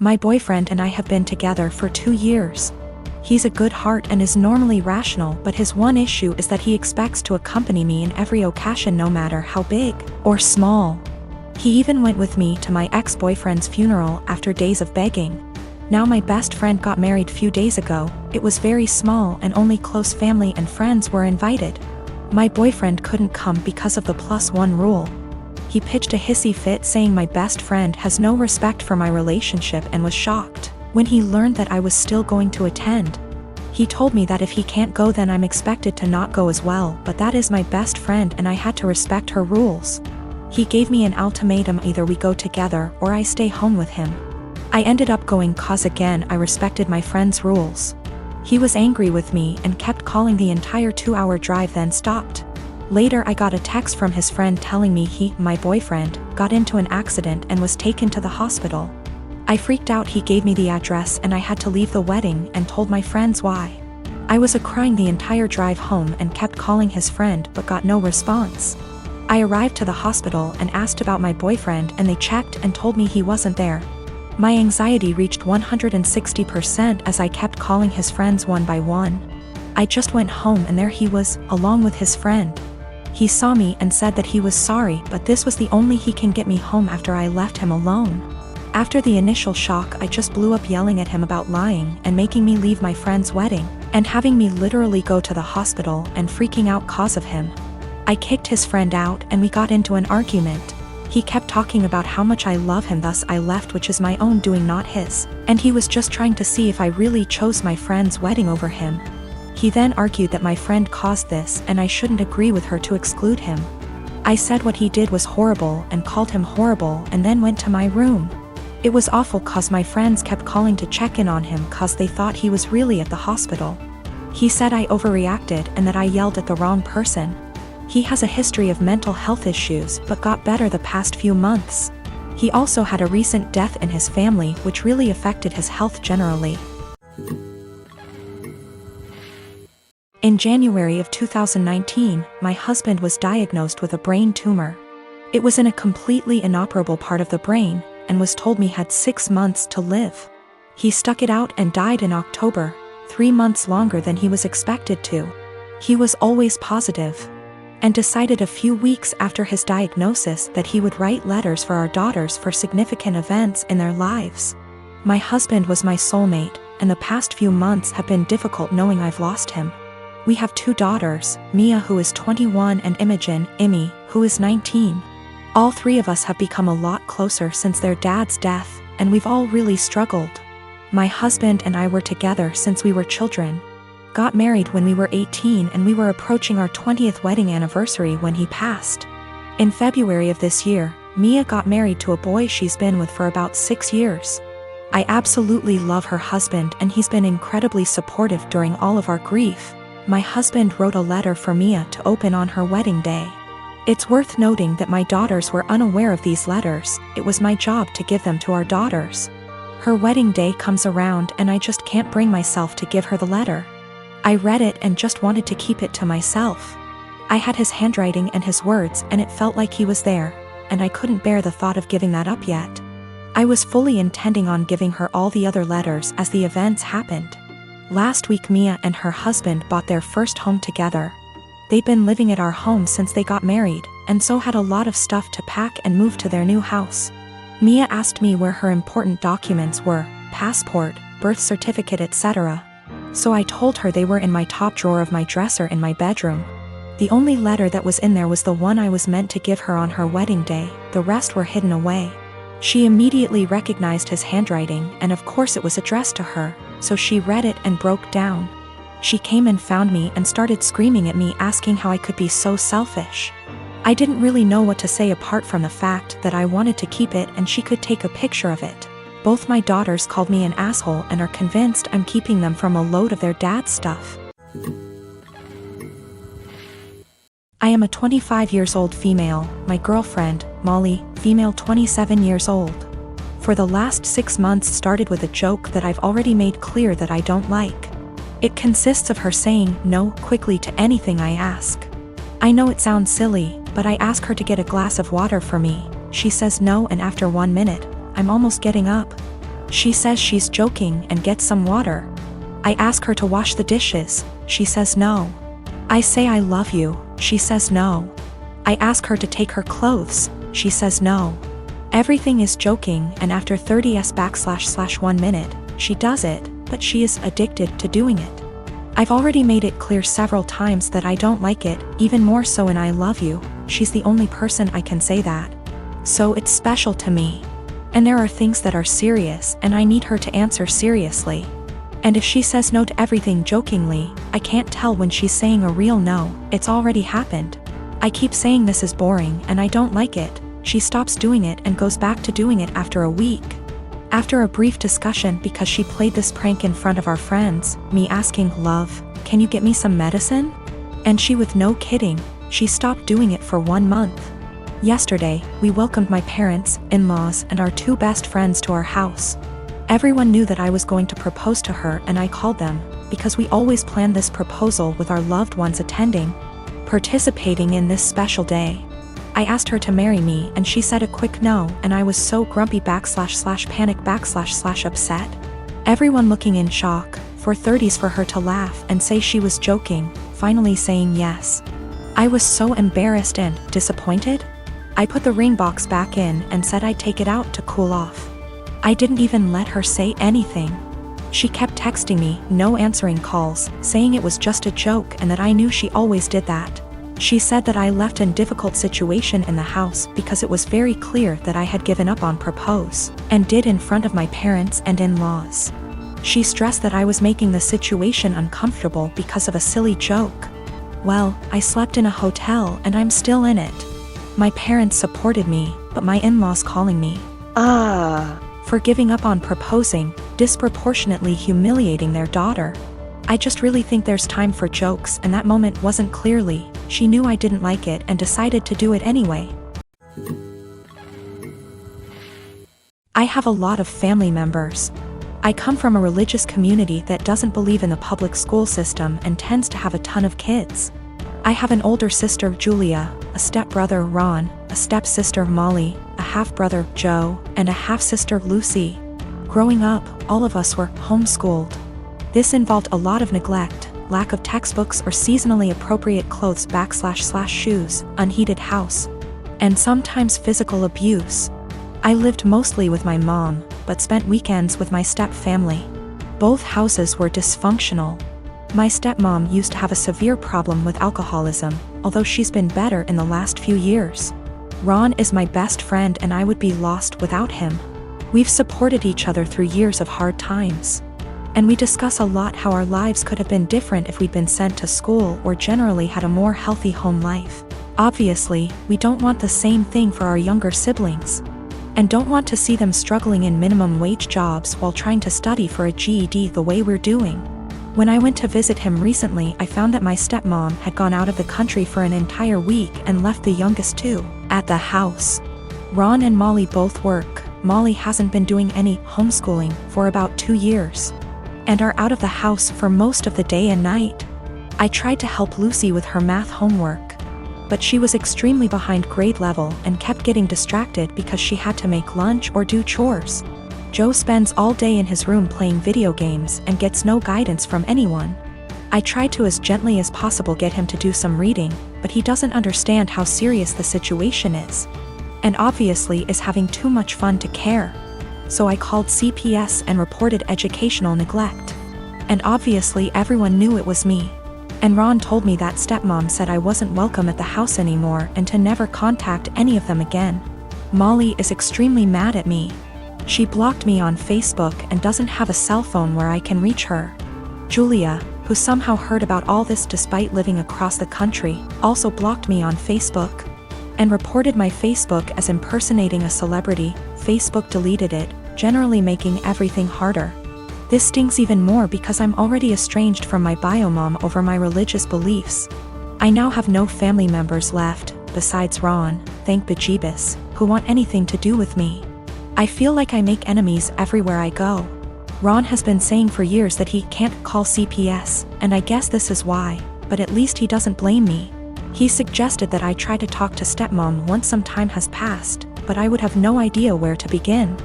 My boyfriend and I have been together for 2 years. He's a good heart and is normally rational, but his one issue is that he expects to accompany me in every occasion no matter how big or small. He even went with me to my ex-boyfriend's funeral after days of begging. Now my best friend got married few days ago. It was very small and only close family and friends were invited. My boyfriend couldn't come because of the +1 rule. He pitched a hissy fit saying my best friend has no respect for my relationship and was shocked when he learned that I was still going to attend. He told me that if he can't go then I'm expected to not go as well, but that is my best friend and I had to respect her rules. He gave me an ultimatum: either we go together or I stay home with him. I ended up going cause again I respected my friend's rules. He was angry with me and kept calling the entire 2-hour drive, then stopped. Later I got a text from his friend telling me my boyfriend, got into an accident and was taken to the hospital. I freaked out. He gave me the address and I had to leave the wedding and told my friends why. I was crying the entire drive home and kept calling his friend but got no response. I arrived to the hospital and asked about my boyfriend and they checked and told me he wasn't there. My anxiety reached 160% as I kept calling his friends one by one. I just went home and there he was, along with his friend. He saw me and said that he was sorry, but this was the only he can get me home after I left him alone. After the initial shock, I just blew up yelling at him about lying and making me leave my friend's wedding, and having me literally go to the hospital and freaking out cause of him. I kicked his friend out and we got into an argument. He kept talking about how much I love him, thus I left, which is my own doing, not his, and he was just trying to see if I really chose my friend's wedding over him. He then argued that my friend caused this and I shouldn't agree with her to exclude him. I said what he did was horrible and called him horrible and then went to my room. It was awful cause my friends kept calling to check in on him cause they thought he was really at the hospital. He said I overreacted and that I yelled at the wrong person. He has a history of mental health issues but got better the past few months. He also had a recent death in his family which really affected his health generally. In January of 2019, my husband was diagnosed with a brain tumor. It was in a completely inoperable part of the brain, and was told me had 6 months to live. He stuck it out and died in October, 3 months longer than he was expected to. He was always positive, and decided a few weeks after his diagnosis that he would write letters for our daughters for significant events in their lives. My husband was my soulmate, and the past few months have been difficult knowing I've lost him. We have 2 daughters, Mia, who is 21, and Imogen, Imi, who is 19. All 3 of us have become a lot closer since their dad's death, and we've all really struggled. My husband and I were together since we were children. Got married when we were 18 and we were approaching our 20th wedding anniversary when he passed. In February of this year, Mia got married to a boy she's been with for about 6 years. I absolutely love her husband and he's been incredibly supportive during all of our grief. My husband wrote a letter for Mia to open on her wedding day. It's worth noting that my daughters were unaware of these letters. It was my job to give them to our daughters. Her wedding day comes around and I just can't bring myself to give her the letter. I read it and just wanted to keep it to myself. I had his handwriting and his words and it felt like he was there, and I couldn't bear the thought of giving that up yet. I was fully intending on giving her all the other letters as the events happened. Last week Mia and her husband bought their first home together. They'd been living at our home since they got married, and so had a lot of stuff to pack and move to their new house. Mia asked me where her important documents were, passport, birth certificate, etc. So I told her they were in my top drawer of my dresser in my bedroom. The only letter that was in there was the one I was meant to give her on her wedding day, the rest were hidden away. She immediately recognized his handwriting, and of course it was addressed to her, so she read it and broke down. She came and found me and started screaming at me, asking how I could be so selfish. I didn't really know what to say apart from the fact that I wanted to keep it and she could take a picture of it. Both my daughters called me an asshole and are convinced I'm keeping them from a load of their dad's stuff. I am a 25 years old female, my girlfriend, Molly, female 27 years old. For the last 6 months started with a joke that I've already made clear that I don't like. It consists of her saying no quickly to anything I ask. I know it sounds silly, but I ask her to get a glass of water for me. She says no, and after 1 minute, I'm almost getting up. She says she's joking and gets some water. I ask her to wash the dishes. She says no. I say I love you. She says no. I ask her to take her clothes. She says no. Everything is joking, and after 30s//1 minute, she does it, but she is addicted to doing it. I've already made it clear several times that I don't like it, even more so in I love you. She's the only person I can say that. So it's special to me. And there are things that are serious, and I need her to answer seriously. And if she says no to everything jokingly, I can't tell when she's saying a real no. It's already happened. I keep saying this is boring and I don't like it. She stops doing it and goes back to doing it after a week. After a brief discussion because she played this prank in front of our friends, me asking, "Love, can you get me some medicine?" And she, with no kidding, she stopped doing it for 1 month. Yesterday, we welcomed my parents, in-laws, and our 2 best friends to our house. Everyone knew that I was going to propose to her, and I called them, because we always plan this proposal with our loved ones attending, participating in this special day. I asked her to marry me and she said a quick no, and I was so grumpy / panic / upset. Everyone looking in shock, for 30s for her to laugh and say she was joking, finally saying yes. I was so embarrassed and disappointed. I put the ring box back in and said I'd take it out to cool off. I didn't even let her say anything. She kept texting me, no answering calls, saying it was just a joke and that I knew she always did that. She said that I left in difficult situation in the house because it was very clear that I had given up on propose, and did in front of my parents and in-laws. She stressed that I was making the situation uncomfortable because of a silly joke. Well, I slept in a hotel and I'm still in it. My parents supported me, but my in-laws calling me for giving up on proposing, disproportionately humiliating their daughter. I just really think there's time for jokes, and that moment wasn't clearly. She knew I didn't like it and decided to do it anyway. I have a lot of family members. I come from a religious community that doesn't believe in the public school system and tends to have a ton of kids. I have an older sister, Julia, a stepbrother, Ron, a stepsister, Molly, a half-brother, Joe, and a half-sister, Lucy. Growing up, all of us were homeschooled. This involved a lot of neglect, lack of textbooks or seasonally appropriate clothes / shoes, unheated house, and sometimes physical abuse. I lived mostly with my mom, but spent weekends with my step-family. Both houses were dysfunctional. My stepmom used to have a severe problem with alcoholism, although she's been better in the last few years. Ron is my best friend and I would be lost without him. We've supported each other through years of hard times. And we discuss a lot how our lives could have been different if we'd been sent to school or generally had a more healthy home life. Obviously, we don't want the same thing for our younger siblings. And don't want to see them struggling in minimum wage jobs while trying to study for a GED the way we're doing. When I went to visit him recently, I found that my stepmom had gone out of the country for an entire week and left the youngest 2 at the house. Ron and Molly both work. Molly hasn't been doing any homeschooling for about 2 years. And are out of the house for most of the day and night. I tried to help Lucy with her math homework, but she was extremely behind grade level and kept getting distracted because she had to make lunch or do chores. Joe spends all day in his room playing video games and gets no guidance from anyone. I tried to as gently as possible get him to do some reading, but he doesn't understand how serious the situation is. And obviously is having too much fun to care. So I called CPS and reported educational neglect. And obviously everyone knew it was me. And Ron told me that stepmom said I wasn't welcome at the house anymore and to never contact any of them again. Molly is extremely mad at me. She blocked me on Facebook and doesn't have a cell phone where I can reach her. Julia, who somehow heard about all this despite living across the country, also blocked me on Facebook. And reported my Facebook as impersonating a celebrity. Facebook deleted it, generally making everything harder. This stings even more because I'm already estranged from my bio mom over my religious beliefs. I now have no family members left, besides Ron, thank bejeebus, who want anything to do with me. I feel like I make enemies everywhere I go. Ron has been saying for years that he can't call CPS, and I guess this is why, but at least he doesn't blame me. He suggested that I try to talk to stepmom once some time has passed, but I would have no idea where to begin.